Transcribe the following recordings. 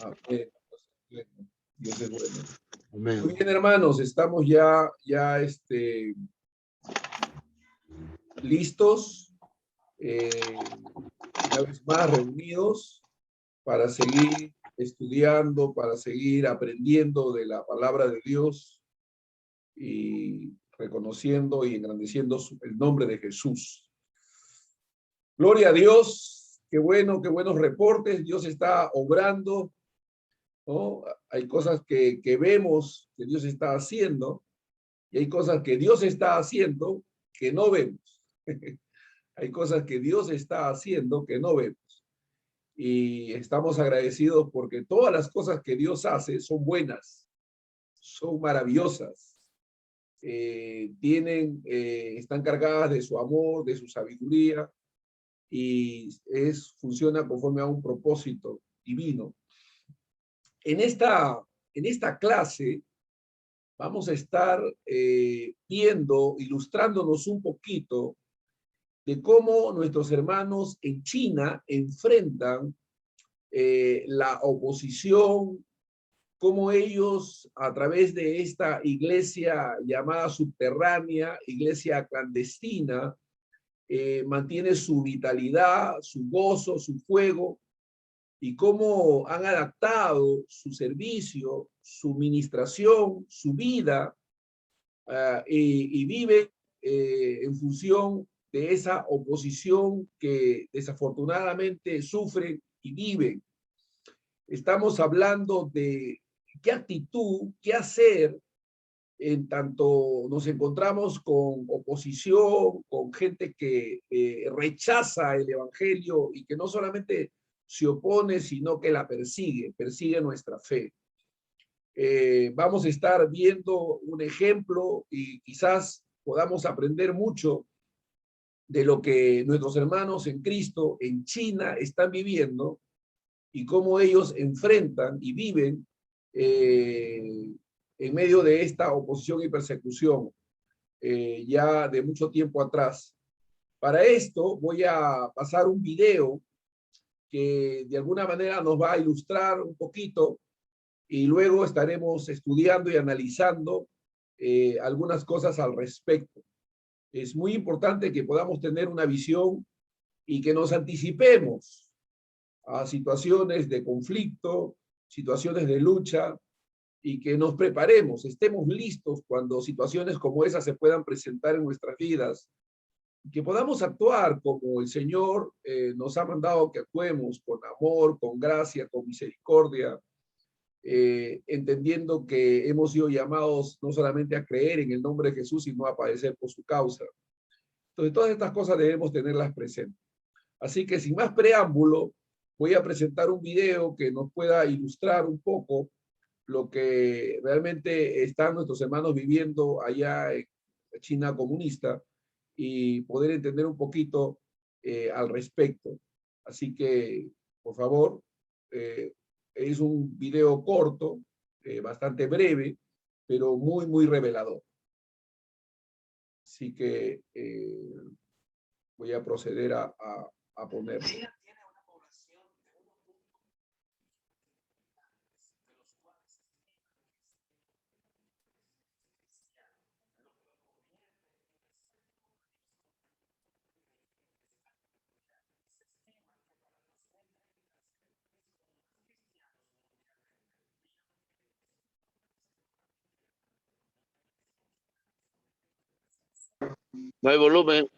Amén. Dios es bueno. Amén. Muy bien, hermanos, estamos ya listos, una vez más reunidos para seguir estudiando, para seguir aprendiendo de la palabra de Dios y reconociendo y engrandeciendo el nombre de Jesús. Gloria a Dios, qué bueno, qué buenos reportes, Dios está obrando, ¿no? Hay cosas que vemos que Dios está haciendo y hay cosas que Dios está haciendo que no vemos. Hay cosas que Dios está haciendo que no vemos. Y estamos agradecidos porque todas las cosas que Dios hace son buenas, son maravillosas. Están cargadas de su amor, de su sabiduría y funciona conforme a un propósito divino. En esta clase vamos a estar viendo, ilustrándonos un poquito de cómo nuestros hermanos en China enfrentan la oposición, cómo ellos a través de esta iglesia llamada subterránea, iglesia clandestina, mantiene su vitalidad, su gozo, su fuego, y cómo han adaptado su servicio, su ministración, su vida, y viven en función de esa oposición que desafortunadamente sufren y viven. Estamos hablando de qué actitud, qué hacer en tanto nos encontramos con oposición, con gente que rechaza el evangelio y que no solamente se opone, sino que la persigue nuestra fe. Vamos a estar viendo un ejemplo y quizás podamos aprender mucho de lo que nuestros hermanos en Cristo en China están viviendo y cómo ellos enfrentan y viven en medio de esta oposición y persecución ya de mucho tiempo atrás. Para esto voy a pasar un video que de alguna manera nos va a ilustrar un poquito y luego estaremos estudiando y analizando algunas cosas al respecto. Es muy importante que podamos tener una visión y que nos anticipemos a situaciones de conflicto, situaciones de lucha, y que nos preparemos, estemos listos cuando situaciones como esas se puedan presentar en nuestras vidas, que podamos actuar como el Señor nos ha mandado que actuemos, con amor, con gracia, con misericordia, entendiendo que hemos sido llamados no solamente a creer en el nombre de Jesús, sino a padecer por su causa. Entonces, todas estas cosas debemos tenerlas presentes. Así que sin más preámbulo, voy a presentar un video que nos pueda ilustrar un poco lo que realmente están nuestros hermanos viviendo allá en China comunista y poder entender un poquito al respecto. Así que, por favor, es un video corto, bastante breve, pero muy, muy revelador. Así que voy a proceder a ponerlo. No hay volumen.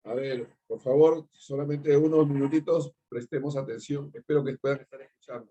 A ver, por favor, solamente unos minutitos, prestemos atención. Espero que puedan estar escuchando.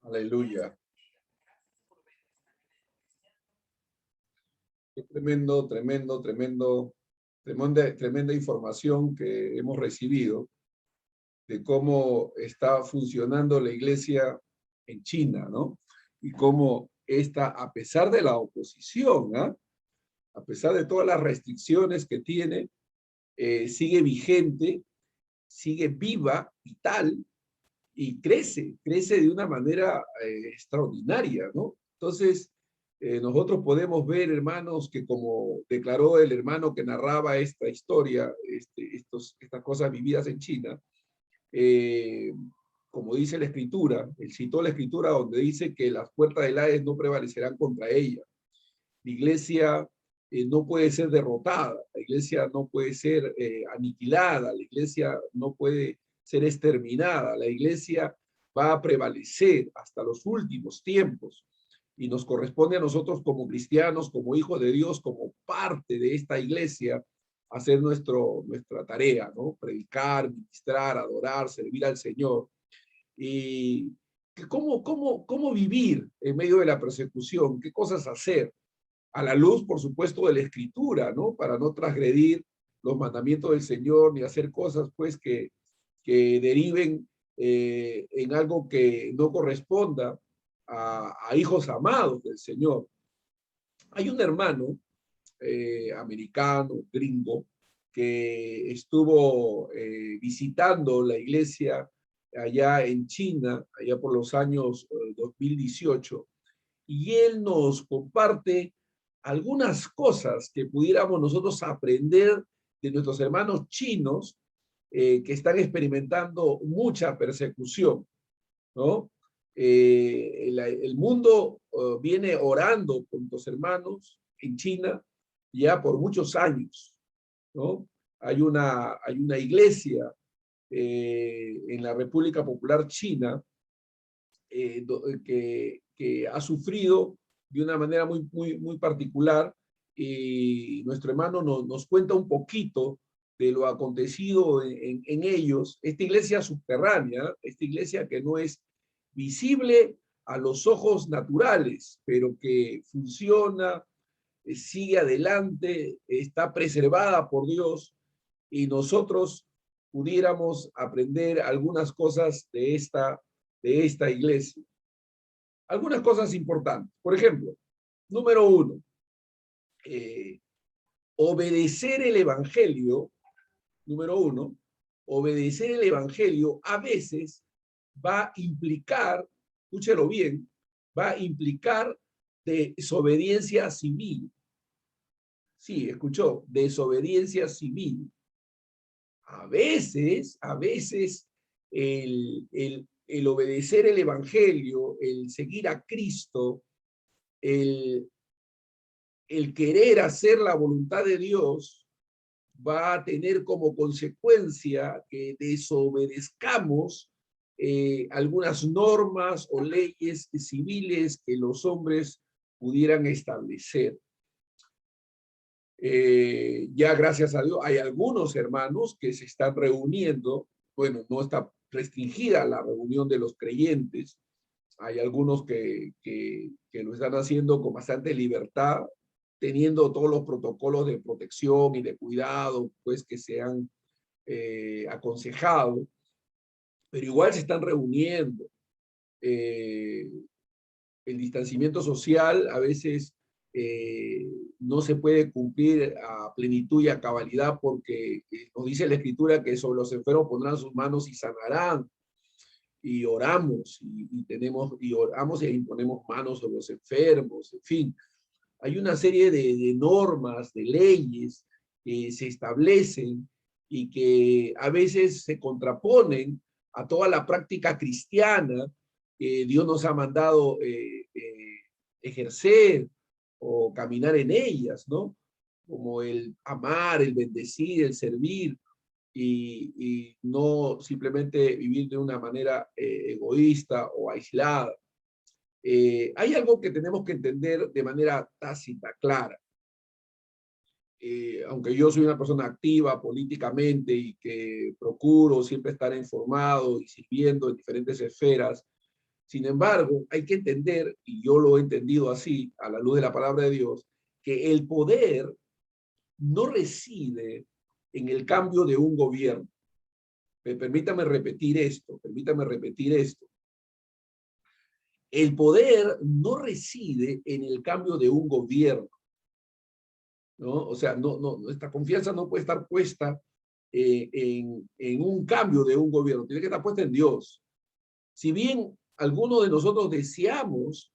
Aleluya. Qué tremendo, tremendo, tremendo, tremenda información que hemos recibido de cómo está funcionando la iglesia en China, ¿no? Y cómo esta, a pesar de la oposición, ¿ah? A pesar de todas las restricciones que tiene, sigue vigente, sigue viva, vital, y crece de una manera extraordinaria, ¿no? Entonces, nosotros podemos ver, hermanos, que como declaró el hermano que narraba esta historia, estas cosas vividas en China, eh, como dice la Escritura, él citó la Escritura donde dice que las puertas del Hades no prevalecerán contra ella. La iglesia no puede ser derrotada, la iglesia no puede ser aniquilada, la iglesia no puede ser exterminada, la iglesia va a prevalecer hasta los últimos tiempos y nos corresponde a nosotros como cristianos, como hijos de Dios, como parte de esta iglesia, hacer nuestra tarea, ¿no? Predicar, ministrar, adorar, servir al Señor. Y cómo vivir en medio de la persecución, qué cosas hacer, a la luz, por supuesto, de la Escritura, ¿no? Para no transgredir los mandamientos del Señor ni hacer cosas, pues, que deriven en algo que no corresponda a hijos amados del Señor. Hay un hermano americano, gringo, que estuvo visitando la iglesia allá en China, allá por los años 2018, y él nos comparte algunas cosas que pudiéramos nosotros aprender de nuestros hermanos chinos que están experimentando mucha persecución, ¿no? El mundo viene orando por nuestros hermanos en China ya por muchos años, ¿no? Hay una iglesia en la República Popular China que ha sufrido de una manera muy particular, y nuestro hermano nos cuenta un poquito de lo acontecido en ellos, esta iglesia subterránea, esta iglesia que no es visible a los ojos naturales, pero que funciona, sigue adelante, está preservada por Dios, y nosotros pudiéramos aprender algunas cosas de esta iglesia. Algunas cosas importantes. Por ejemplo, número 1, obedecer el evangelio. Número 1, obedecer el evangelio a veces va a implicar, escúchelo bien, va a implicar desobediencia civil. Sí, escuchó, desobediencia civil. A veces el obedecer el evangelio, el seguir a Cristo, el el querer hacer la voluntad de Dios va a tener como consecuencia que desobedezcamos algunas normas o leyes civiles que los hombres pudieran establecer. Ya gracias a Dios hay algunos hermanos que se están reuniendo. Bueno, no está restringida la reunión de los creyentes. Hay algunos que lo están haciendo con bastante libertad, teniendo todos los protocolos de protección y de cuidado pues, que se han aconsejado, pero igual se están reuniendo. El distanciamiento social a veces no se puede cumplir a plenitud y a cabalidad porque nos dice la Escritura que sobre los enfermos pondrán sus manos y sanarán. Y oramos y oramos e imponemos manos sobre los enfermos, en fin. Hay una serie de normas, de leyes que se establecen y que a veces se contraponen a toda la práctica cristiana que Dios nos ha mandado ejercer o caminar en ellas, ¿no? Como el amar, el bendecir, el servir, y no simplemente vivir de una manera egoísta o aislada. Hay algo que tenemos que entender de manera tácita, clara. Aunque yo soy una persona activa políticamente y que procuro siempre estar informado y sirviendo en diferentes esferas, sin embargo, hay que entender, y yo lo he entendido así, a la luz de la palabra de Dios, que el poder no reside en el cambio de un gobierno. Permítame repetir esto, permítame repetir esto. El poder no reside en el cambio de un gobierno, ¿no? O sea, nuestra confianza no puede estar puesta en un cambio de un gobierno, tiene que estar puesta en Dios. Si bien algunos de nosotros deseamos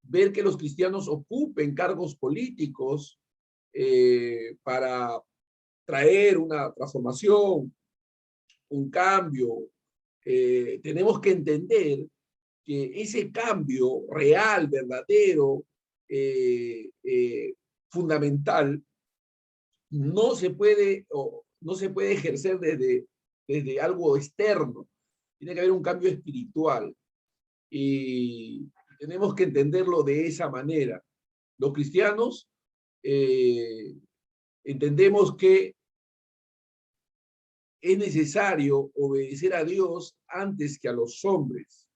ver que los cristianos ocupen cargos políticos para traer una transformación, un cambio, tenemos que entender que ese cambio real, verdadero, fundamental, no se puede ejercer desde algo externo. Tiene que haber un cambio espiritual. Y tenemos que entenderlo de esa manera. Los cristianos entendemos que es necesario obedecer a Dios antes que a los hombres.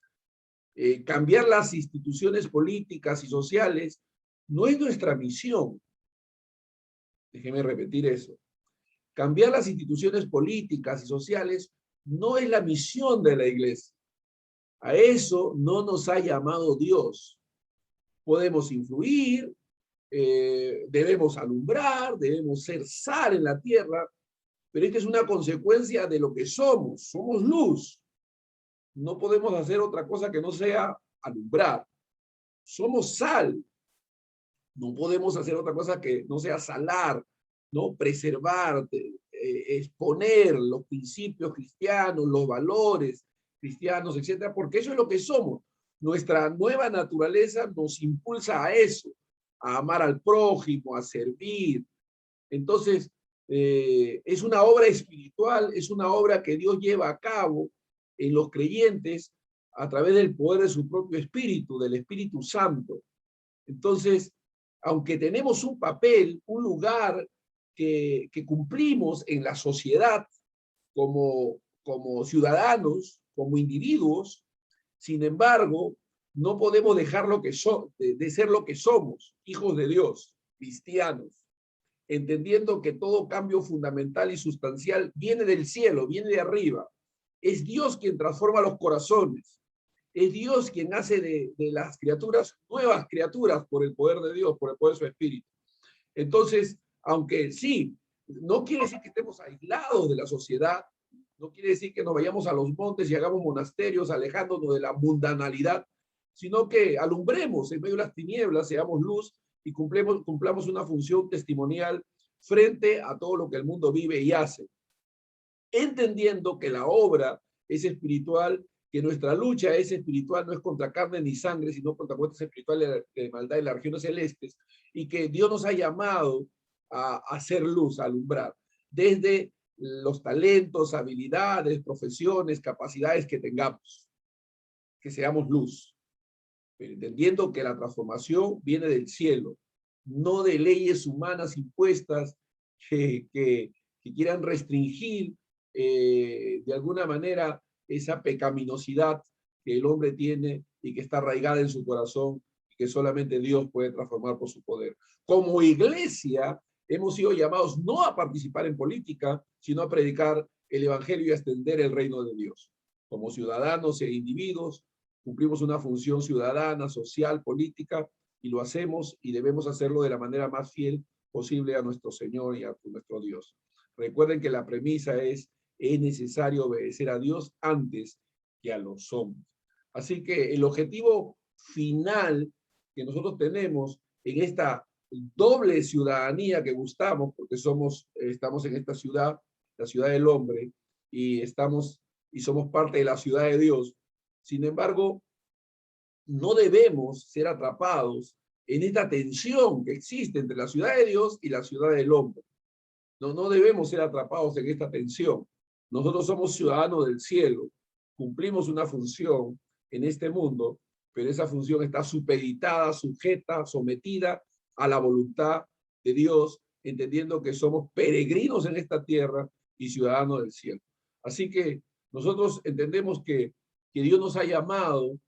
Cambiar las instituciones políticas y sociales no es nuestra misión. Déjeme repetir eso. Cambiar las instituciones políticas y sociales no es la misión de la iglesia. A eso no nos ha llamado Dios. Podemos influir, debemos alumbrar, debemos ser sal en la tierra, pero esta es una consecuencia de lo que somos. Somos luz. No podemos hacer otra cosa que no sea alumbrar. Somos sal. No podemos hacer otra cosa que no sea salar, ¿no? Preservar, exponer los principios cristianos, los valores cristianos, etcétera, porque eso es lo que somos. Nuestra nueva naturaleza nos impulsa a eso, a amar al prójimo, a servir. Entonces, es una obra espiritual, es una obra que Dios lleva a cabo en los creyentes a través del poder de su propio espíritu, del Espíritu Santo. Entonces, aunque tenemos un papel, un lugar que cumplimos en la sociedad como ciudadanos, como individuos, sin embargo, no podemos dejar de ser lo que somos, hijos de Dios, cristianos, entendiendo que todo cambio fundamental y sustancial viene del cielo, viene de arriba. Es Dios quien transforma los corazones. Es Dios quien hace de las criaturas nuevas criaturas por el poder de Dios, por el poder de su espíritu. Entonces, aunque sí, no quiere decir que estemos aislados de la sociedad, no quiere decir que nos vayamos a los montes y hagamos monasterios alejándonos de la mundanalidad, sino que alumbremos en medio de las tinieblas, seamos luz y cumplamos una función testimonial frente a todo lo que el mundo vive y hace, entendiendo que la obra es espiritual que nuestra lucha es espiritual, no es contra carne ni sangre, sino contra fuerzas espirituales de maldad en las regiones celestes, y que Dios nos ha llamado a hacer luz, a alumbrar, desde los talentos, habilidades, profesiones, capacidades que tengamos, que seamos luz, entendiendo que la transformación viene del cielo, no de leyes humanas impuestas que quieran restringir de alguna manera esa pecaminosidad que el hombre tiene y que está arraigada en su corazón y que solamente Dios puede transformar por su poder. Como iglesia hemos sido llamados no a participar en política, sino a predicar el evangelio y a extender el reino de Dios. Como ciudadanos e individuos cumplimos una función ciudadana, social, política, y lo hacemos y debemos hacerlo de la manera más fiel posible a nuestro Señor y a nuestro Dios. Recuerden que la premisa es necesario obedecer a Dios antes que a los hombres. Así que el objetivo final que nosotros tenemos en esta doble ciudadanía que gustamos, porque estamos en esta ciudad, la ciudad del hombre, y somos parte de la ciudad de Dios. Sin embargo, no debemos ser atrapados en esta tensión que existe entre la ciudad de Dios y la ciudad del hombre. No debemos ser atrapados en esta tensión. Nosotros somos ciudadanos del cielo, cumplimos una función en este mundo, pero esa función está supeditada, sujeta, sometida a la voluntad de Dios, entendiendo que somos peregrinos en esta tierra y ciudadanos del cielo. Así que nosotros entendemos que Dios nos ha llamado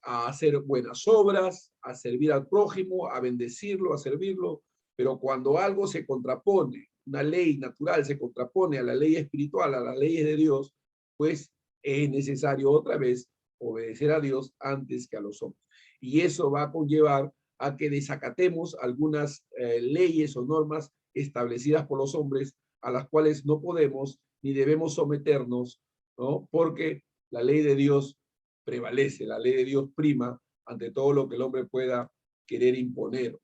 a hacer buenas obras, a servir al prójimo, a bendecirlo, a servirlo, pero cuando algo se contrapone, una ley natural se contrapone a la ley espiritual, a las leyes de Dios, pues es necesario otra vez obedecer a Dios antes que a los hombres. Y eso va a conllevar a que desacatemos algunas leyes o normas establecidas por los hombres a las cuales no podemos ni debemos someternos, ¿no? Porque la ley de Dios prevalece, la ley de Dios prima ante todo lo que el hombre pueda querer imponer.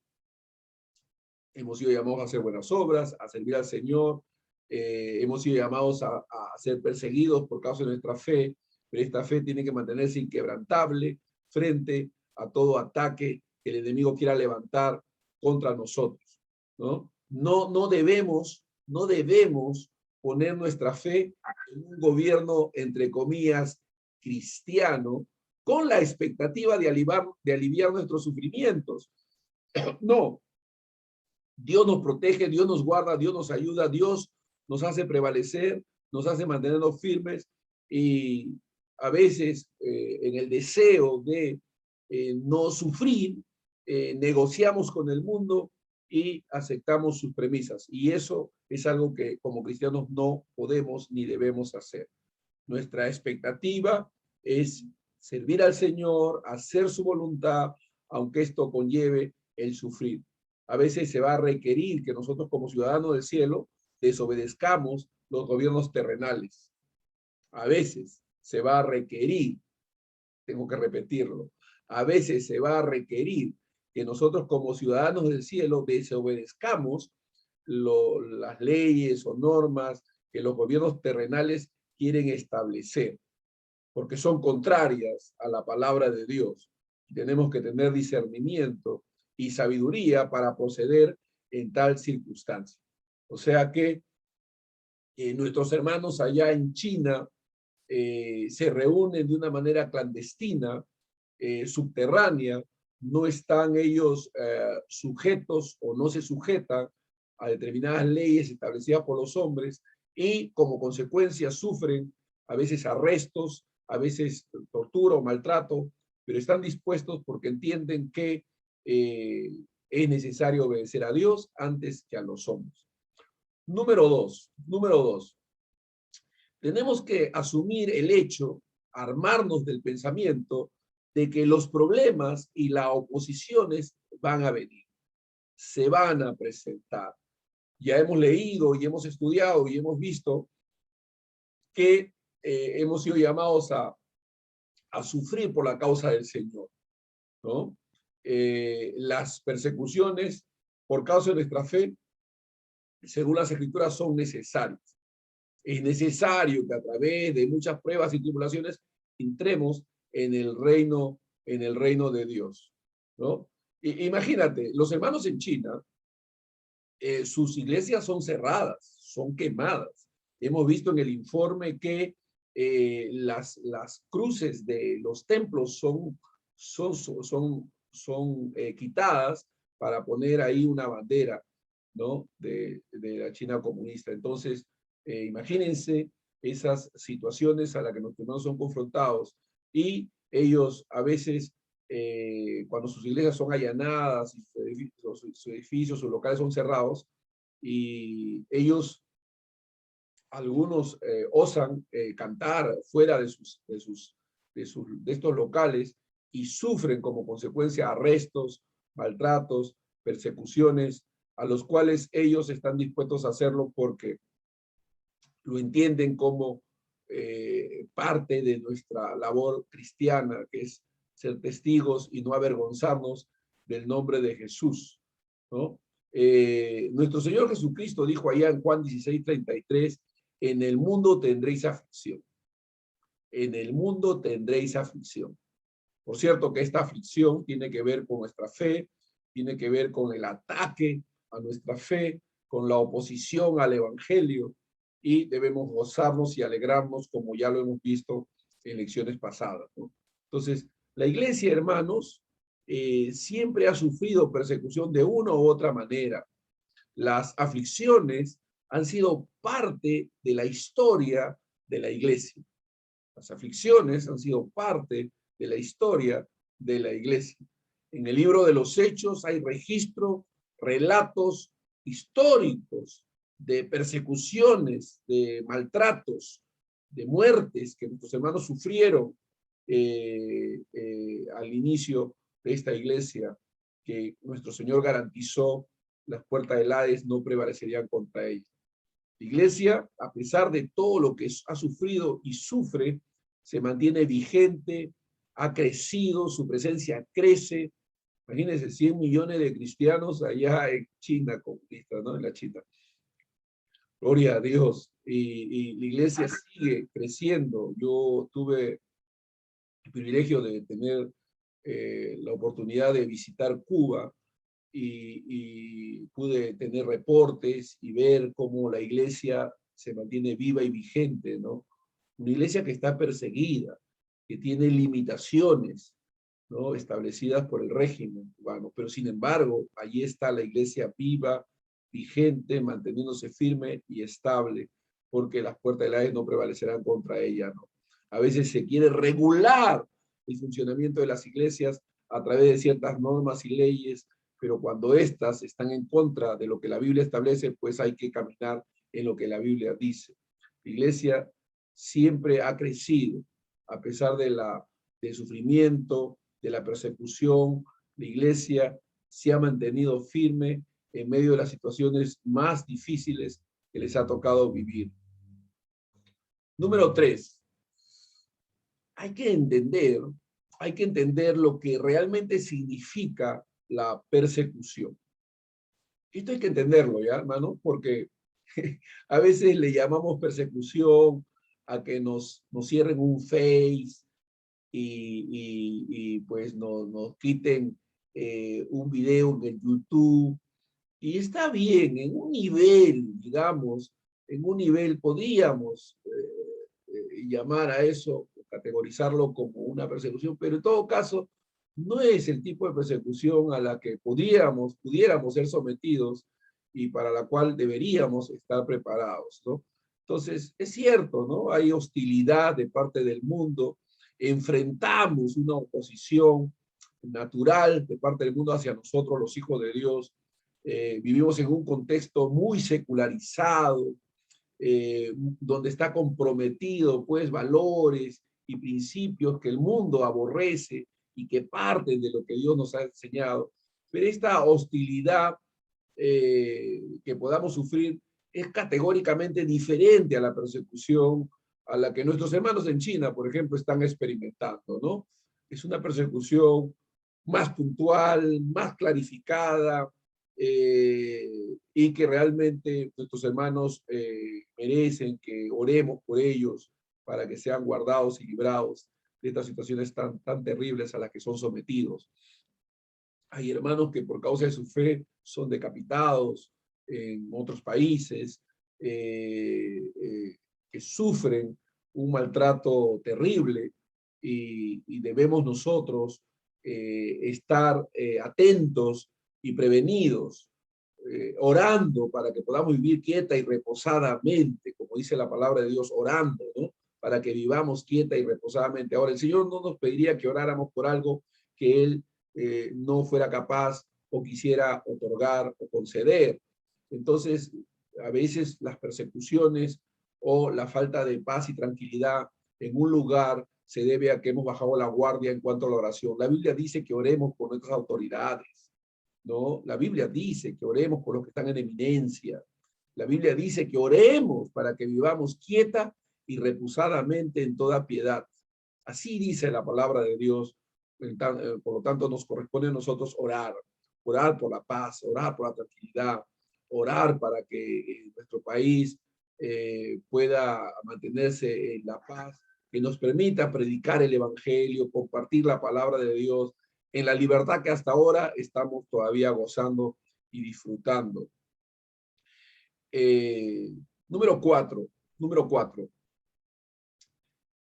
Hemos sido llamados a hacer buenas obras, a servir al Señor, hemos sido llamados a ser perseguidos por causa de nuestra fe, pero esta fe tiene que mantenerse inquebrantable frente a todo ataque que el enemigo quiera levantar contra nosotros, ¿no? No debemos poner nuestra fe en un gobierno, entre comillas, cristiano, con la expectativa de aliviar nuestros sufrimientos. No. Dios nos protege, Dios nos guarda, Dios nos ayuda, Dios nos hace prevalecer, nos hace mantenernos firmes y a veces en el deseo de no sufrir, negociamos con el mundo y aceptamos sus premisas. Y eso es algo que como cristianos no podemos ni debemos hacer. Nuestra expectativa es servir al Señor, hacer su voluntad, aunque esto conlleve el sufrir. A veces se va a requerir que nosotros como ciudadanos del cielo desobedezcamos los gobiernos terrenales. A veces se va a requerir, tengo que repetirlo, a veces se va a requerir que nosotros como ciudadanos del cielo desobedezcamos las leyes o normas que los gobiernos terrenales quieren establecer, porque son contrarias a la palabra de Dios. Tenemos que tener discernimiento y sabiduría para proceder en tal circunstancia. O sea que nuestros hermanos allá en China se reúnen de una manera clandestina, subterránea, no están ellos sujetos o no se sujetan a determinadas leyes establecidas por los hombres y como consecuencia sufren a veces arrestos, a veces tortura o maltrato, pero están dispuestos porque entienden que es necesario obedecer a Dios antes que a los hombres. Número dos, tenemos que asumir el hecho, armarnos del pensamiento de que los problemas y las oposiciones van a venir, se van a presentar. Ya hemos leído y hemos estudiado y hemos visto que hemos sido llamados a sufrir por la causa del Señor, ¿no? Las persecuciones por causa de nuestra fe, según las Escrituras, son necesarias. Es necesario que a través de muchas pruebas y tribulaciones entremos en el reino de Dios, ¿no? Imagínate, los hermanos en China, sus iglesias son cerradas, son quemadas. Hemos visto en el informe que las cruces de los templos son quitadas para poner ahí una bandera, ¿no? de la China comunista. Entonces, imagínense esas situaciones a las que nuestros hermanos son confrontados, y ellos a veces, cuando sus iglesias son allanadas, sus edificios, sus locales son cerrados, y ellos, algunos osan cantar fuera de estos locales, y sufren como consecuencia arrestos, maltratos, persecuciones, a los cuales ellos están dispuestos a hacerlo porque lo entienden como parte de nuestra labor cristiana, que es ser testigos y no avergonzarnos del nombre de Jesús, ¿no? Nuestro Señor Jesucristo dijo allá en Juan 16:33, en el mundo tendréis aflicción. En el mundo tendréis aflicción. Por cierto que esta aflicción tiene que ver con nuestra fe, tiene que ver con el ataque a nuestra fe, con la oposición al evangelio, y debemos gozarnos y alegrarnos como ya lo hemos visto en lecciones pasadas, ¿no? Entonces, la iglesia, hermanos, siempre ha sufrido persecución de una u otra manera. Las aflicciones han sido parte de la historia de la iglesia. Las aflicciones han sido parte de la historia de la iglesia. En el libro de los Hechos hay registro, relatos históricos de persecuciones, de maltratos, de muertes que nuestros hermanos sufrieron al inicio de esta iglesia, que nuestro Señor garantizó las puertas del Hades no prevalecerían contra ella. La iglesia, a pesar de todo lo que ha sufrido y sufre, se mantiene vigente, ha crecido, su presencia crece. Imagínense, 100 millones de cristianos allá en China comunista, ¿no? En la China. Gloria a Dios. Y la iglesia sigue creciendo. Yo tuve el privilegio de tener la oportunidad de visitar Cuba, y pude tener reportes y ver cómo la iglesia se mantiene viva y vigente, ¿no? Una iglesia que está perseguida, que tiene limitaciones, ¿no? Establecidas por el régimen cubano, pero sin embargo, allí está la iglesia viva, vigente, manteniéndose firme y estable, porque las puertas del Hades no prevalecerán contra ella, ¿no? A veces se quiere regular el funcionamiento de las iglesias a través de ciertas normas y leyes, pero cuando éstas están en contra de lo que la Biblia establece, pues hay que caminar en lo que la Biblia dice. La iglesia siempre ha crecido, a pesar del sufrimiento, de la persecución. La iglesia se ha mantenido firme en medio de las situaciones más difíciles que les ha tocado vivir. Número 3. Hay que entender lo que realmente significa la persecución. Esto hay que entenderlo, ¿ya, hermano? Porque a veces le llamamos persecución a que nos cierren un Face y pues nos quiten un video en YouTube. Y está bien, en un nivel, digamos, en un nivel podríamos llamar a eso, categorizarlo como una persecución, pero en todo caso no es el tipo de persecución a la que pudiéramos ser sometidos y para la cual deberíamos estar preparados, ¿no? Entonces, es cierto, ¿no? Hay hostilidad de parte del mundo, enfrentamos una oposición natural de parte del mundo hacia nosotros, los hijos de Dios. Vivimos en un contexto muy secularizado, donde está comprometido pues valores y principios que el mundo aborrece y que parten de lo que Dios nos ha enseñado. Pero esta hostilidad que podamos sufrir es categóricamente diferente a la persecución a la que nuestros hermanos en China, por ejemplo, están experimentando, ¿no? Es una persecución más puntual, más clarificada, y que realmente nuestros hermanos merecen que oremos por ellos para que sean guardados y librados de estas situaciones tan terribles a las que son sometidos. Hay hermanos que por causa de su fe son decapitados en otros países, que sufren un maltrato terrible y debemos nosotros estar atentos y prevenidos, orando para que podamos vivir quieta y reposadamente, como dice la palabra de Dios, orando, ¿no? Para que vivamos quieta y reposadamente. Ahora, el Señor no nos pediría que oráramos por algo que Él no fuera capaz o quisiera otorgar o conceder. Entonces, a veces las persecuciones o la falta de paz y tranquilidad en un lugar se debe a que hemos bajado la guardia en cuanto a la oración. La Biblia dice que oremos por nuestras autoridades, ¿no? La Biblia dice que oremos por los que están en eminencia. La Biblia dice que oremos para que vivamos quieta y reposadamente en toda piedad. Así dice la palabra de Dios. Por lo tanto, nos corresponde a nosotros orar. Orar por la paz, orar por la tranquilidad, orar para que nuestro país pueda mantenerse en la paz, que nos permita predicar el evangelio, compartir la palabra de Dios en la libertad que hasta ahora estamos todavía gozando y disfrutando. Número cuatro.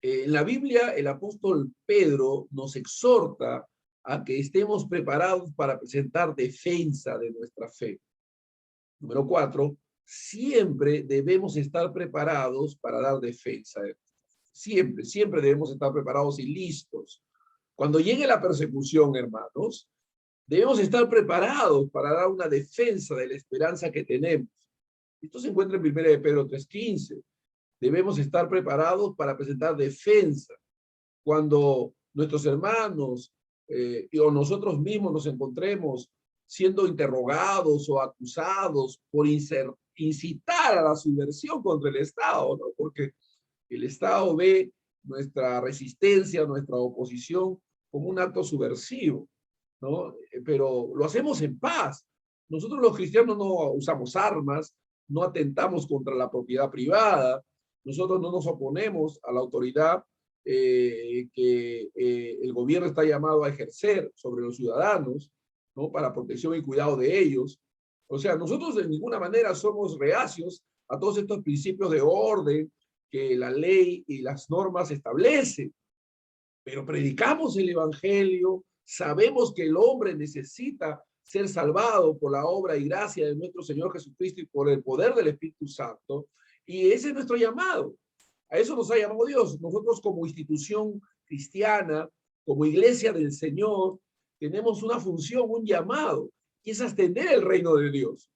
En la Biblia, el apóstol Pedro nos exhorta a que estemos preparados para presentar defensa de nuestra fe. Número 4, siempre debemos estar preparados para dar defensa. Siempre debemos estar preparados y listos. Cuando llegue la persecución, hermanos, debemos estar preparados para dar una defensa de la esperanza que tenemos. Esto se encuentra en 1 de Pedro 3:15. Debemos estar preparados para presentar defensa. Cuando nuestros hermanos o nosotros mismos nos encontremos siendo interrogados o acusados por incitar a la subversión contra el Estado, ¿no? Porque el Estado ve nuestra resistencia, nuestra oposición como un acto subversivo, ¿no? Pero lo hacemos en paz. Nosotros los cristianos no usamos armas, no atentamos contra la propiedad privada, nosotros no nos oponemos a la autoridad que el gobierno está llamado a ejercer sobre los ciudadanos, ¿no? Para protección y cuidado de ellos. O sea, nosotros de ninguna manera somos reacios a todos estos principios de orden que la ley y las normas establecen, pero predicamos el evangelio, sabemos que el hombre necesita ser salvado por la obra y gracia de nuestro Señor Jesucristo y por el poder del Espíritu Santo, y ese es nuestro llamado. A eso nos ha llamado Dios. Nosotros como institución cristiana, como iglesia del Señor, tenemos una función, un llamado, y es extender el reino de Dios.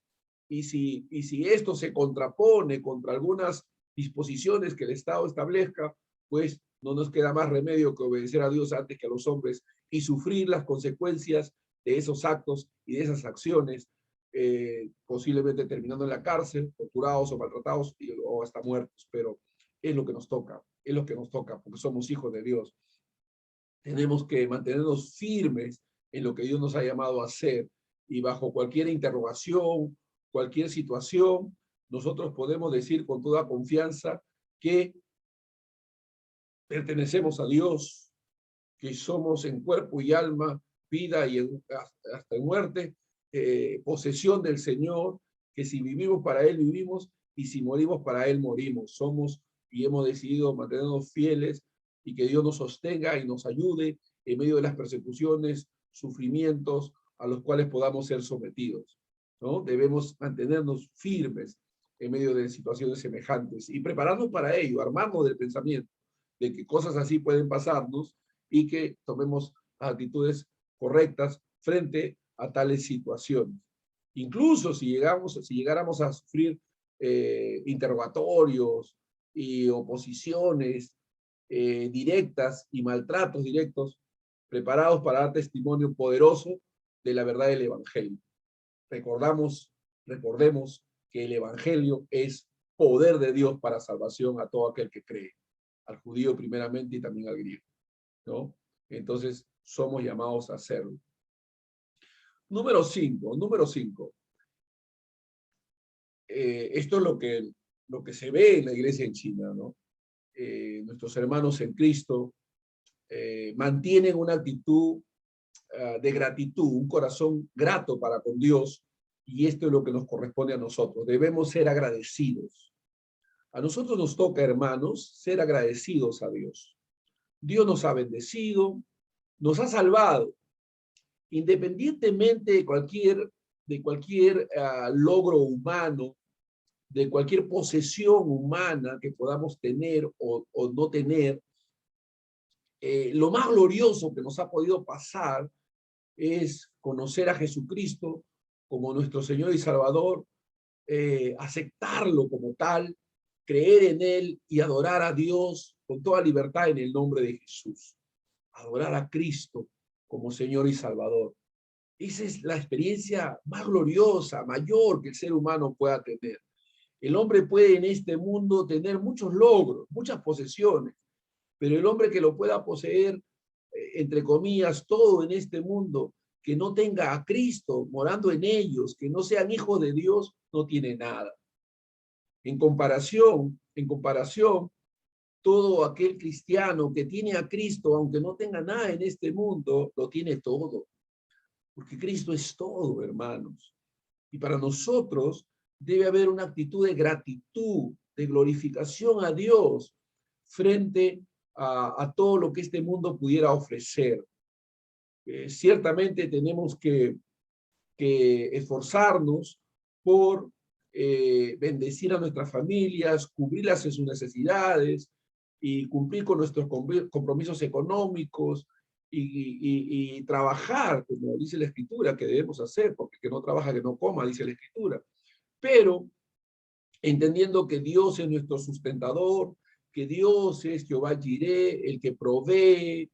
Y si esto se contrapone contra algunas disposiciones que el Estado establezca, pues no nos queda más remedio que obedecer a Dios antes que a los hombres y sufrir las consecuencias de esos actos y de esas acciones, posiblemente terminando en la cárcel, torturados o maltratados o hasta muertos, pero es lo que nos toca, porque somos hijos de Dios. Tenemos que mantenernos firmes en lo que Dios nos ha llamado a hacer y bajo cualquier interrogación, cualquier situación, nosotros podemos decir con toda confianza que pertenecemos a Dios, que somos en cuerpo y alma, vida y hasta en muerte, posesión del Señor, que si vivimos para Él vivimos y si morimos para Él morimos. Somos y hemos decidido mantenernos fieles y que Dios nos sostenga y nos ayude en medio de las persecuciones, sufrimientos a los cuales podamos ser sometidos, ¿no? Debemos mantenernos firmes en medio de situaciones semejantes y prepararnos para ello, armarnos del pensamiento de que cosas así pueden pasarnos y que tomemos actitudes correctas frente a tales situaciones. Incluso si llegáramos a sufrir interrogatorios y oposiciones directas y maltratos directos, preparados para dar testimonio poderoso de la verdad del Evangelio. Recordemos que el Evangelio es poder de Dios para salvación a todo aquel que cree, al judío primeramente y también al griego, ¿no? Entonces, somos llamados a hacerlo. Número 5. Esto es lo que se ve en la iglesia en China, ¿no? Nuestros hermanos en Cristo mantienen una actitud de gratitud, un corazón grato para con Dios, y esto es lo que nos corresponde a nosotros. Debemos ser agradecidos. A nosotros nos toca, hermanos, ser agradecidos a Dios. Dios nos ha bendecido, nos ha salvado, independientemente de cualquier logro humano, de cualquier posesión humana que podamos tener o no tener. Lo más glorioso que nos ha podido pasar es conocer a Jesucristo como nuestro Señor y Salvador, aceptarlo como tal, creer en Él y adorar a Dios con toda libertad en el nombre de Jesús. Adorar a Cristo como Señor y Salvador. Esa es la experiencia más gloriosa, mayor que el ser humano pueda tener. El hombre puede en este mundo tener muchos logros, muchas posesiones, pero el hombre que lo pueda poseer, entre comillas, todo en este mundo, que no tenga a Cristo morando en ellos, que no sean hijos de Dios, no tiene nada. En comparación, todo aquel cristiano que tiene a Cristo, aunque no tenga nada en este mundo, lo tiene todo. Porque Cristo es todo, hermanos. Y para nosotros debe haber una actitud de gratitud, de glorificación a Dios frente a todo lo que este mundo pudiera ofrecer. Ciertamente tenemos que esforzarnos por bendecir a nuestras familias, cubrirlas en sus necesidades y cumplir con nuestros compromisos económicos y trabajar, como dice la Escritura, que debemos hacer, porque el que no trabaja, que no coma, dice la Escritura. Pero entendiendo que Dios es nuestro sustentador, que Dios es Jehová Jireh, el que provee,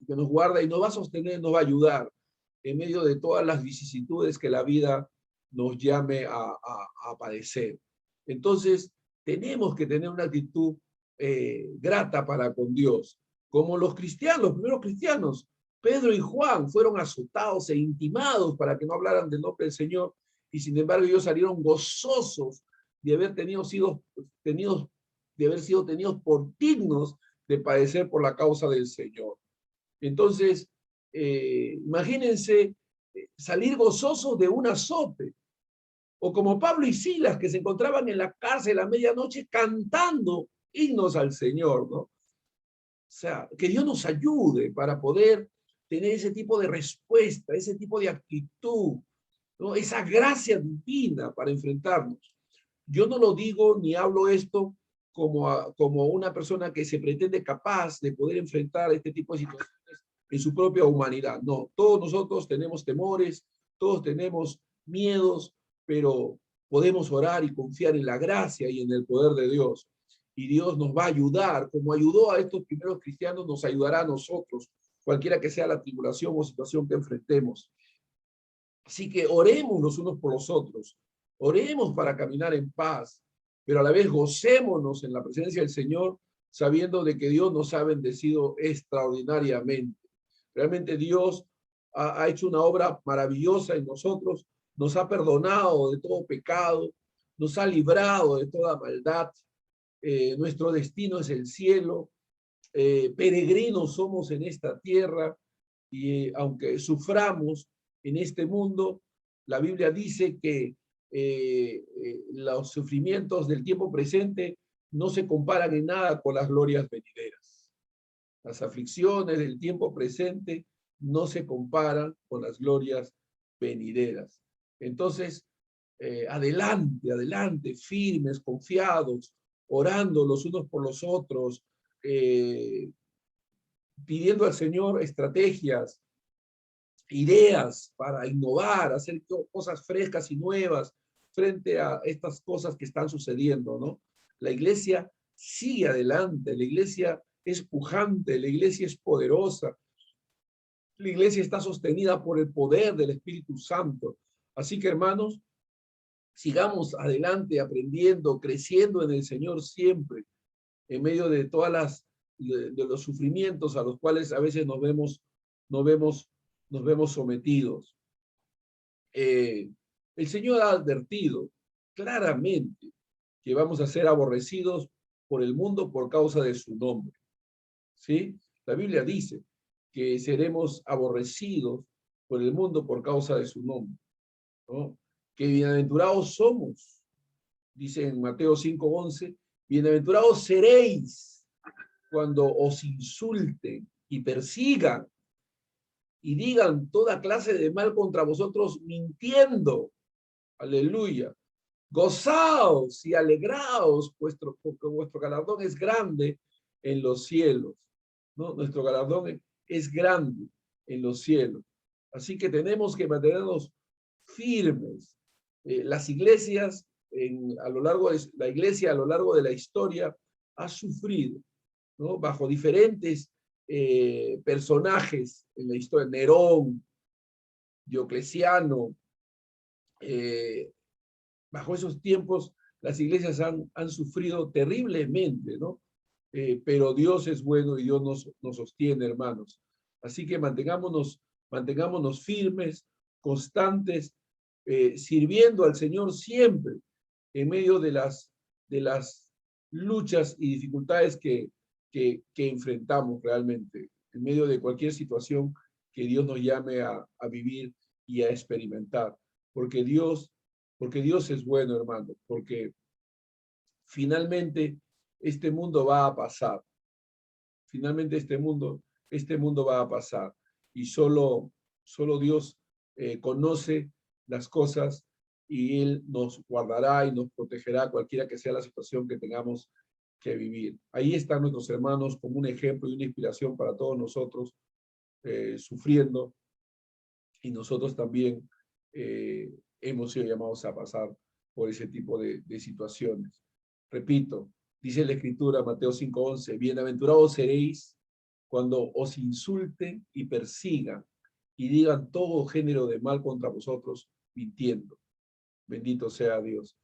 que nos guarda y nos va a sostener, nos va a ayudar en medio de todas las vicisitudes que la vida nos llame a padecer. Entonces, tenemos que tener una actitud grata para con Dios. Como los cristianos, los primeros cristianos, Pedro y Juan fueron azotados e intimados para que no hablaran del nombre del Señor, y sin embargo ellos salieron gozosos de haber sido tenidos por dignos de padecer por la causa del Señor. Entonces, imagínense salir gozosos de un azote, o como Pablo y Silas, que se encontraban en la cárcel a medianoche cantando himnos al Señor, ¿no? O sea, que Dios nos ayude para poder tener ese tipo de respuesta, ese tipo de actitud, ¿no? Esa gracia divina para enfrentarnos. Yo no lo digo ni hablo esto como una persona que se pretende capaz de poder enfrentar este tipo de situaciones en su propia humanidad. No, todos nosotros tenemos temores, todos tenemos miedos, pero podemos orar y confiar en la gracia y en el poder de Dios. Y Dios nos va a ayudar, como ayudó a estos primeros cristianos, nos ayudará a nosotros, cualquiera que sea la tribulación o situación que enfrentemos. Así que oremos los unos por los otros, oremos para caminar en paz, pero a la vez gocémonos en la presencia del Señor, sabiendo de que Dios nos ha bendecido extraordinariamente. Realmente Dios ha hecho una obra maravillosa en nosotros, nos ha perdonado de todo pecado, nos ha librado de toda maldad. Nuestro destino es el cielo, peregrinos somos en esta tierra, y aunque suframos en este mundo, la Biblia dice que los sufrimientos del tiempo presente no se comparan en nada con las glorias venideras. Las aflicciones del tiempo presente no se comparan con las glorias venideras. Entonces, adelante, adelante, firmes, confiados, orando los unos por los otros, pidiendo al Señor estrategias, ideas para innovar, hacer cosas frescas y nuevas frente a estas cosas que están sucediendo, ¿no? La iglesia sigue adelante, la iglesia es pujante, la iglesia es poderosa, la iglesia está sostenida por el poder del Espíritu Santo. Así que, hermanos, sigamos adelante aprendiendo, creciendo en el Señor siempre, en medio de todas de los sufrimientos a los cuales a veces nos vemos sometidos. El Señor ha advertido claramente que vamos a ser aborrecidos por el mundo por causa de su nombre, ¿sí? La Biblia dice que seremos aborrecidos por el mundo por causa de su nombre, ¿no? Que bienaventurados somos, dice en Mateo 5:11, bienaventurados seréis cuando os insulten y persigan y digan toda clase de mal contra vosotros mintiendo. Aleluya. Gozaos y alegraos, porque vuestro galardón es grande en los cielos, ¿no? Nuestro galardón es grande en los cielos. Así que tenemos que mantenernos firmes. Las iglesias, a lo largo de la iglesia, a lo largo de la historia, ha sufrido, ¿no? Bajo diferentes personajes en la historia, Nerón, Diocleciano, bajo esos tiempos las iglesias han sufrido terriblemente, ¿no? Pero Dios es bueno y Dios nos sostiene, hermanos. Así que mantengámonos firmes, constantes, sirviendo al Señor siempre en medio de las luchas y dificultades que enfrentamos realmente, en medio de cualquier situación que Dios nos llame a vivir y a experimentar. Porque Dios es bueno, hermano, porque finalmente este mundo va a pasar. Finalmente este mundo va a pasar. Y solo Dios conoce las cosas y Él nos guardará y nos protegerá cualquiera que sea la situación que tengamos que vivir. Ahí están nuestros hermanos como un ejemplo y una inspiración para todos nosotros, sufriendo, y nosotros también hemos sido llamados a pasar por ese tipo de situaciones. Repito, dice la Escritura, Mateo 5:11, bienaventurados seréis cuando os insulten y persigan y digan todo género de mal contra vosotros, mintiendo. Bendito sea Dios.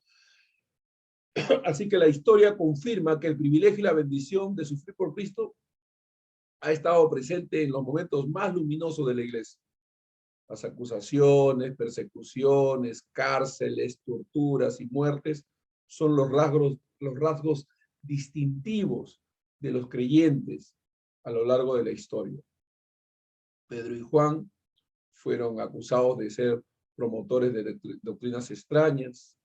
Así que la historia confirma que el privilegio y la bendición de sufrir por Cristo ha estado presente en los momentos más luminosos de la iglesia. Las acusaciones, persecuciones, cárceles, torturas y muertes son los rasgos distintivos de los creyentes a lo largo de la historia. Pedro y Juan fueron acusados de ser promotores de doctrinas extrañas.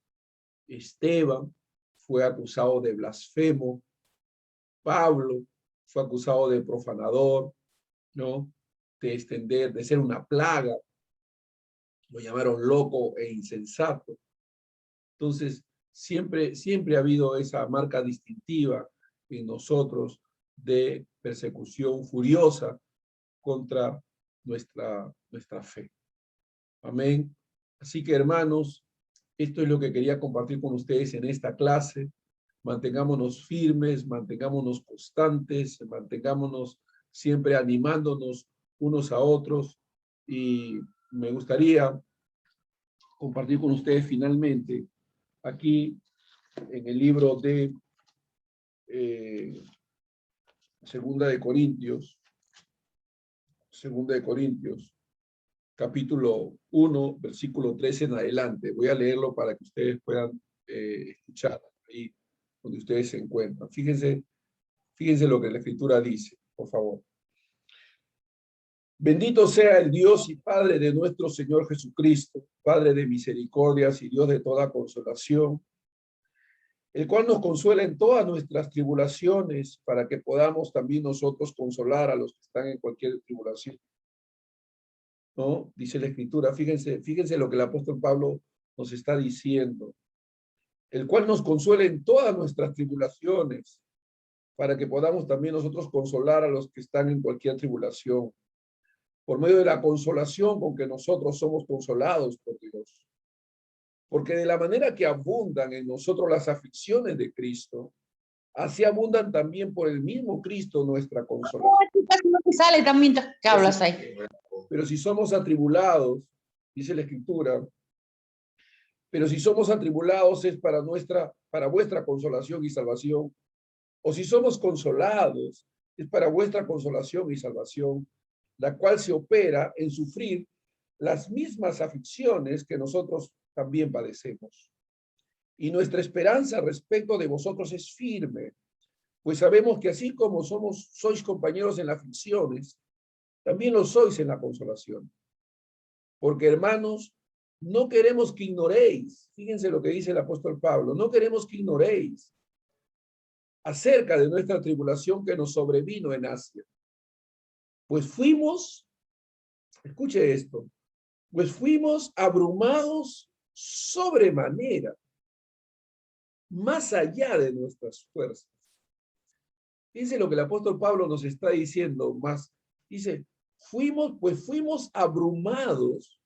Esteban fue acusado de blasfemo. Pablo fue acusado de profanador, ¿no? De ser una plaga. Lo llamaron loco e insensato. Entonces, siempre ha habido esa marca distintiva en nosotros de persecución furiosa contra nuestra fe. Amén. Así que, hermanos, esto es lo que quería compartir con ustedes en esta clase. Mantengámonos firmes, mantengámonos constantes, mantengámonos siempre animándonos unos a otros. Y me gustaría compartir con ustedes finalmente aquí en el libro de Segunda de Corintios, capítulo 1, versículo 13 en adelante. Voy a leerlo para que ustedes puedan escuchar ahí donde ustedes se encuentran. Fíjense lo que la Escritura dice, por favor. Bendito sea el Dios y Padre de nuestro Señor Jesucristo, Padre de misericordias y Dios de toda consolación, el cual nos consuela en todas nuestras tribulaciones, para que podamos también nosotros consolar a los que están en cualquier tribulación. ¿No? Dice la Escritura, fíjense lo que el apóstol Pablo nos está diciendo, el cual nos consuela en todas nuestras tribulaciones, para que podamos también nosotros consolar a los que están en cualquier tribulación, por medio de la consolación con que nosotros somos consolados por Dios. Porque de la manera que abundan en nosotros las aflicciones de Cristo, así abundan también por el mismo Cristo nuestra consolación. No te sale también que hablas ahí. Pero si somos atribulados, dice la Escritura, pero si somos atribulados es para vuestra consolación y salvación. O si somos consolados, es para vuestra consolación y salvación, la cual se opera en sufrir las mismas aflicciones que nosotros también padecemos. Y nuestra esperanza respecto de vosotros es firme, Pues sabemos que así como sois compañeros en las aflicciones, también lo sois en la consolación. Porque, hermanos, no queremos que ignoréis, fíjense lo que dice el apóstol Pablo, no queremos que ignoréis acerca de nuestra tribulación que nos sobrevino en Asia. Pues fuimos, escuche esto, pues fuimos abrumados sobremanera, más allá de nuestras fuerzas. Fíjense lo que el apóstol Pablo nos está diciendo más. Dice, fuimos abrumados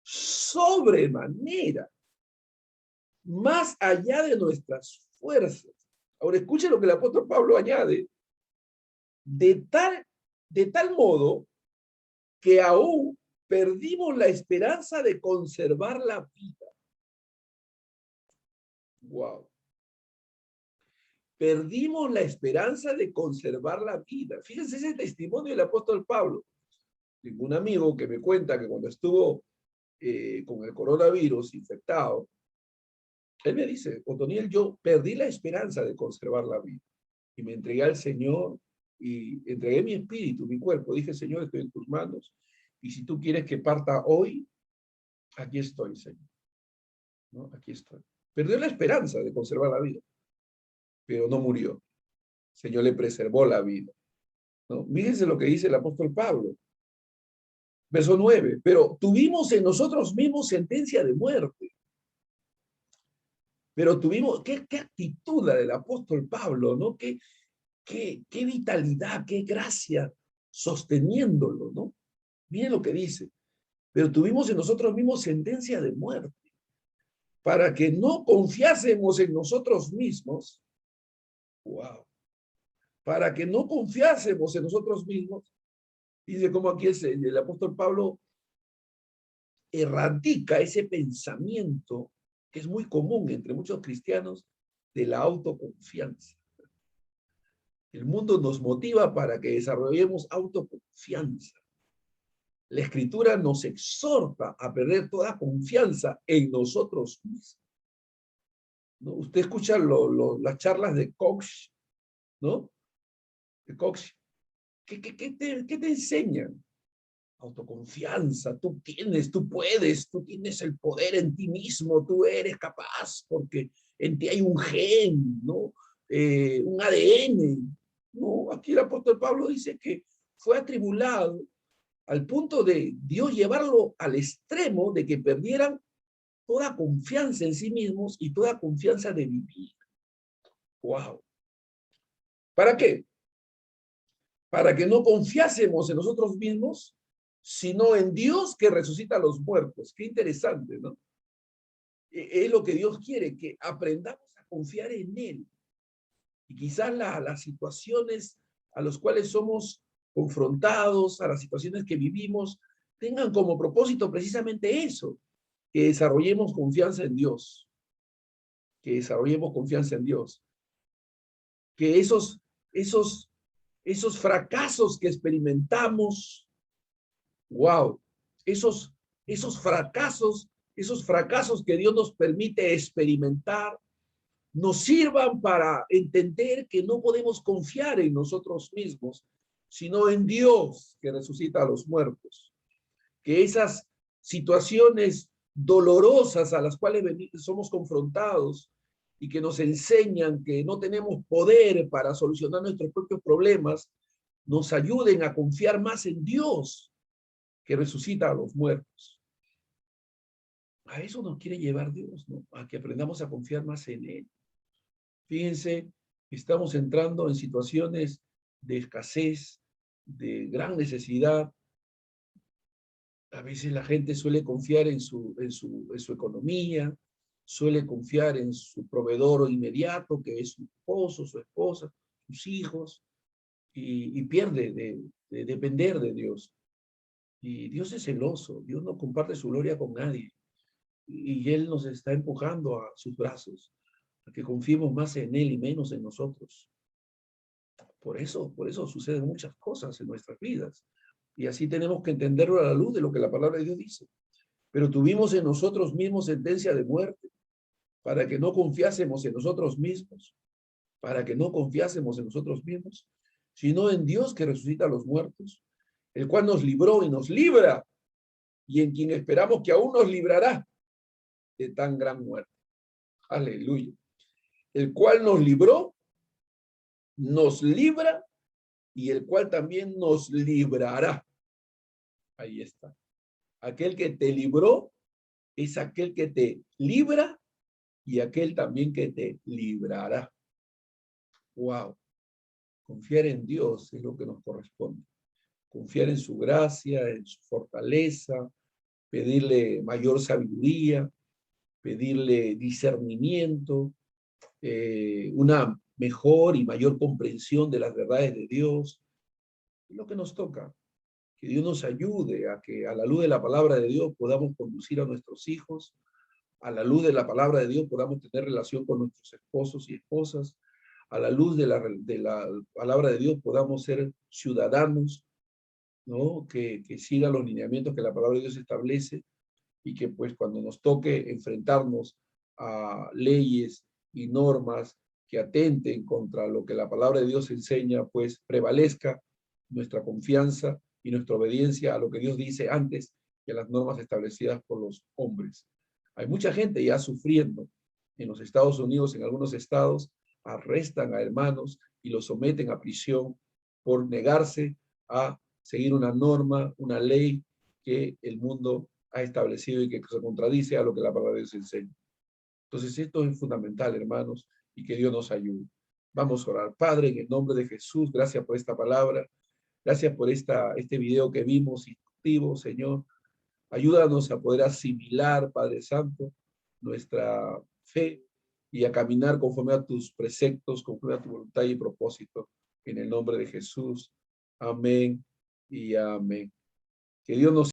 sobremanera, más allá de nuestras fuerzas. Ahora escuche lo que el apóstol Pablo añade, de tal modo que aún perdimos la esperanza de conservar la vida. Wow. Perdimos la esperanza de conservar la vida. Fíjense ese testimonio del apóstol Pablo. Tengo un amigo que me cuenta que cuando estuvo con el coronavirus infectado, él me dice, Otoniel, yo perdí la esperanza de conservar la vida. Y me entregué al Señor y entregué mi espíritu, mi cuerpo. Dije, Señor, estoy en tus manos. Y si tú quieres que parta hoy, aquí estoy, Señor. ¿No? Aquí estoy. Perdió la esperanza de conservar la vida, pero no murió. El Señor le preservó la vida. ¿No? Fíjense lo que dice el apóstol Pablo. Verso 9. Pero tuvimos en nosotros mismos sentencia de muerte. Pero tuvimos, qué actitud la del apóstol Pablo, ¿no? Qué vitalidad, qué gracia sosteniéndolo, ¿no? Miren lo que dice. Pero tuvimos en nosotros mismos sentencia de muerte, para que no confiásemos en nosotros mismos. Wow. Para que no confiásemos en nosotros mismos. Dice como aquí el apóstol Pablo erradica ese pensamiento que es muy común entre muchos cristianos de la autoconfianza. El mundo nos motiva para que desarrollemos autoconfianza. La Escritura nos exhorta a perder toda confianza en nosotros mismos. ¿No? Usted escucha las charlas de Coach, ¿no? De Coach. ¿Qué te enseñan? Autoconfianza, tú puedes, tú tienes el poder en ti mismo, tú eres capaz, porque en ti hay un gen, ¿no? Un ADN. No, aquí el apóstol Pablo dice que fue atribulado al punto de Dios llevarlo al extremo de que perdieran toda confianza en sí mismos y toda confianza de vivir. ¡Wow! ¿Para qué? Para que no confiásemos en nosotros mismos, sino en Dios que resucita a los muertos. Qué interesante, ¿no? Es lo que Dios quiere, que aprendamos a confiar en Él. Y quizás las situaciones a las cuales somos confrontados, a las situaciones que vivimos, tengan como propósito precisamente eso, que desarrollemos confianza en Dios. Que desarrollemos confianza en Dios. Que esos fracasos que experimentamos, wow, esos fracasos que Dios nos permite experimentar, nos sirvan para entender que no podemos confiar en nosotros mismos, sino en Dios que resucita a los muertos. Que esas situaciones dolorosas a las cuales somos confrontados y que nos enseñan que no tenemos poder para solucionar nuestros propios problemas, nos ayuden a confiar más en Dios que resucita a los muertos. A eso nos quiere llevar Dios, ¿no? A que aprendamos a confiar más en Él. Fíjense, estamos entrando en situaciones de escasez, de gran necesidad. A veces la gente suele confiar en su economía, suele confiar en su proveedor inmediato, que es su esposo, su esposa, sus hijos, y pierde de depender de Dios. Y Dios es celoso, Dios no comparte su gloria con nadie. Y Él nos está empujando a sus brazos, a que confiemos más en Él y menos en nosotros. Por eso suceden muchas cosas en nuestras vidas. Y así tenemos que entenderlo a la luz de lo que la palabra de Dios dice. Pero tuvimos en nosotros mismos sentencia de muerte, para que no confiásemos en nosotros mismos, para que no confiásemos en nosotros mismos, sino en Dios que resucita a los muertos, el cual nos libró y nos libra, y en quien esperamos que aún nos librará de tan gran muerte. Aleluya. El cual nos libró, nos libra, y el cual también nos librará. Ahí está. Aquel que te libró es aquel que te libra y aquel también que te librará. Wow. Confiar en Dios es lo que nos corresponde. Confiar en su gracia, en su fortaleza, pedirle mayor sabiduría, pedirle discernimiento, una mejor y mayor comprensión de las verdades de Dios. Es lo que nos toca. Que Dios nos ayude a que a la luz de la palabra de Dios podamos conducir a nuestros hijos, a la luz de la palabra de Dios podamos tener relación con nuestros esposos y esposas, a la luz de la palabra de Dios podamos ser ciudadanos, ¿no? Que sigan los lineamientos que la palabra de Dios establece y que pues cuando nos toque enfrentarnos a leyes y normas que atenten contra lo que la palabra de Dios enseña, pues prevalezca nuestra confianza y nuestra obediencia a lo que Dios dice antes que a las normas establecidas por los hombres. Hay mucha gente ya sufriendo en los Estados Unidos, en algunos estados, arrestan a hermanos y los someten a prisión por negarse a seguir una norma, una ley que el mundo ha establecido y que se contradice a lo que la palabra de Dios enseña. Entonces esto es fundamental, hermanos, y que Dios nos ayude. Vamos a orar. Padre, en el nombre de Jesús, gracias por esta palabra, gracias por este video que vimos, instructivo, Señor. Ayúdanos a poder asimilar, Padre Santo, nuestra fe y a caminar conforme a tus preceptos, conforme a tu voluntad y propósito. En el nombre de Jesús. Amén y amén. Que Dios nos